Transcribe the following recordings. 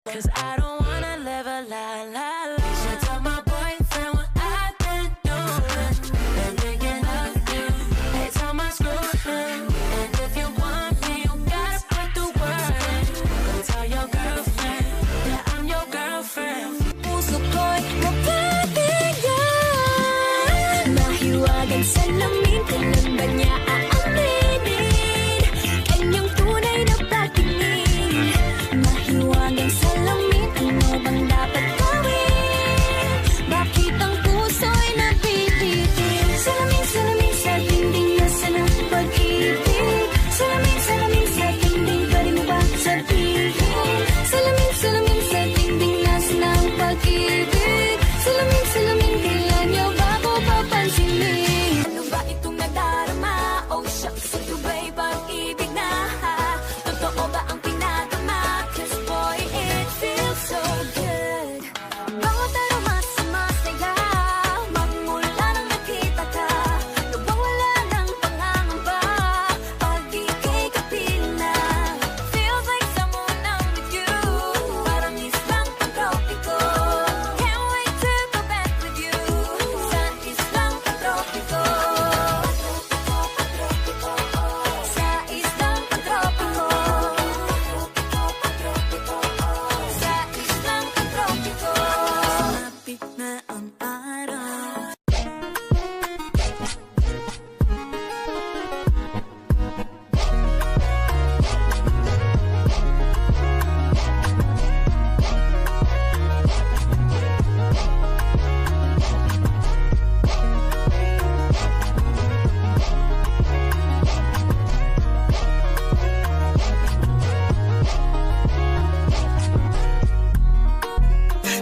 'Cause I don't wanna live a lie, lie, lie. You should tell my boyfriend what I've been doing. Been thinking of you. They tell my screw him. And if you want me, you gotta put the word in. Go tell your girlfriend, yeah, I'm your girlfriend. Puso ko'y mapatigyan. Mahiwagan sa lamin, kailan ba niya aaminin? Kanyang tunay na patingin. Mahiwagan sa lamin, ano bang dapat gawin? Bakit ang puso'y napipitin? Salamin, salamin sa dingding, nasa ng pag-ibig. Salamin, salamin sa dingding, pwede mo ba sabihin? Salamin, salamin sa dingding, nasa ng pag-ibig. Salamin, salamin, kailan niyo ba ako papansinin? Ano ba itong nadarama? Oh shucks, ito ba'y pag-ibig na? Totoo ba ang pinagama? 'Cause boy, it feels so good. Bawat aroma sumasaya, magmula nang nakita ka. Nawawala ng pangangamba, pag ika'y kapiling na. Feels like someone I'm with you, parang islang pagtropiko. Can't wait to go back with you, sa islang pagtropiko. Sa islang pagtropiko. Sa islang pagtropiko. Malapit na ang araw.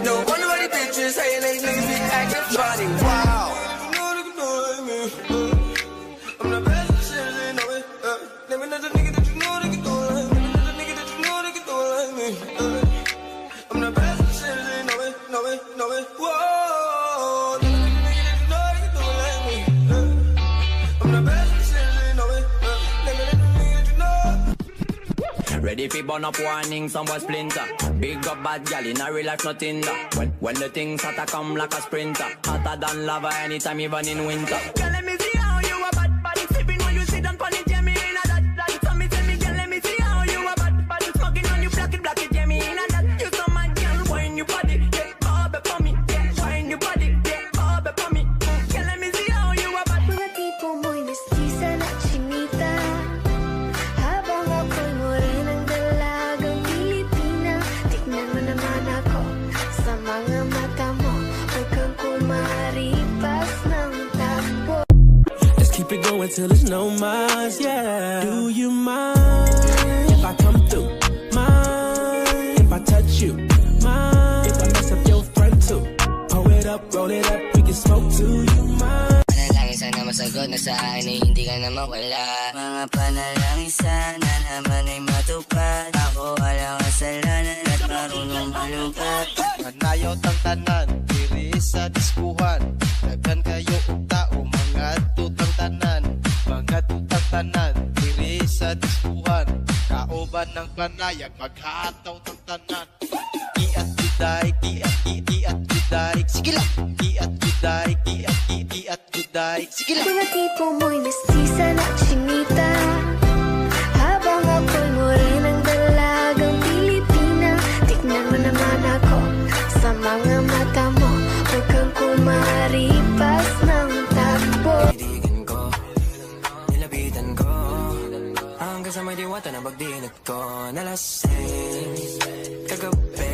No wonder why these bitches hate they niggas be acting funny. Wow. I'm the best shit, they know it. Let me know the nigga that you know they can do it like me. Let me know the nigga that you know they can do it like me. I'm the best shit, they know it, know it, know it. Whoa. Let me know the nigga that you know they can do it like me. I'm the best shit, they know it. Let me know the nigga that you know. Ready fi burn up warning, some boy splinter. Big up bad gal in a real life, nothing that. When the things hotter come like a sprinter. Hotter than lava anytime, even in winter. Girl, let me see how you a bad body sipping when you sit down pon it, yeah me in a that. So me say me girl, let me see how you a bad body smoking on you black it, yeah me in a that. You so mad girl, wine your body, yeah, bob it for me, yeah, wine your body, yeah, bob it for me. Girl, let me see how you a bad. Mga tipo mo'y mestiza na chinita, habang ako'y morenang dalagang Pilipina. Tignan mo naman ako sa mga mata mo, huwag kang kumaripas ng takbo. Just keep it going till there's no minds, yeah. Do you mind if I come through? Mind if I touch you? Mind if I mess up your friend too? Pull it up, roll it up, we can smoke too. You mind? Panalangin sana masagot na sa akin ay hindi ka na mawala. Mga panalangin sana naman ay matupad. Ako walang kasalanan at marunong malungkat. Manayot ang tanan, diri sa diskuhan. Daghan kayo og tao, mga tutang tanan. Mga tutang tanan, diri sa diskuhan. Kauban ng panayag, maghataw ng tanan. Iat juday, iat juday. Sige lang! Iat juday, iat juday. Sige lang! Mga tipo mo'y mestiza na chinita, habang ako'y morenang dalagang Pilipina. Tignan mo naman ako sa mga mata mo, huwag kang kumaripas ng takbo. Kaibigan ko, nilapitan ko, hanggang sa may diwata na pagdinig ko. Nalasing, kagabi,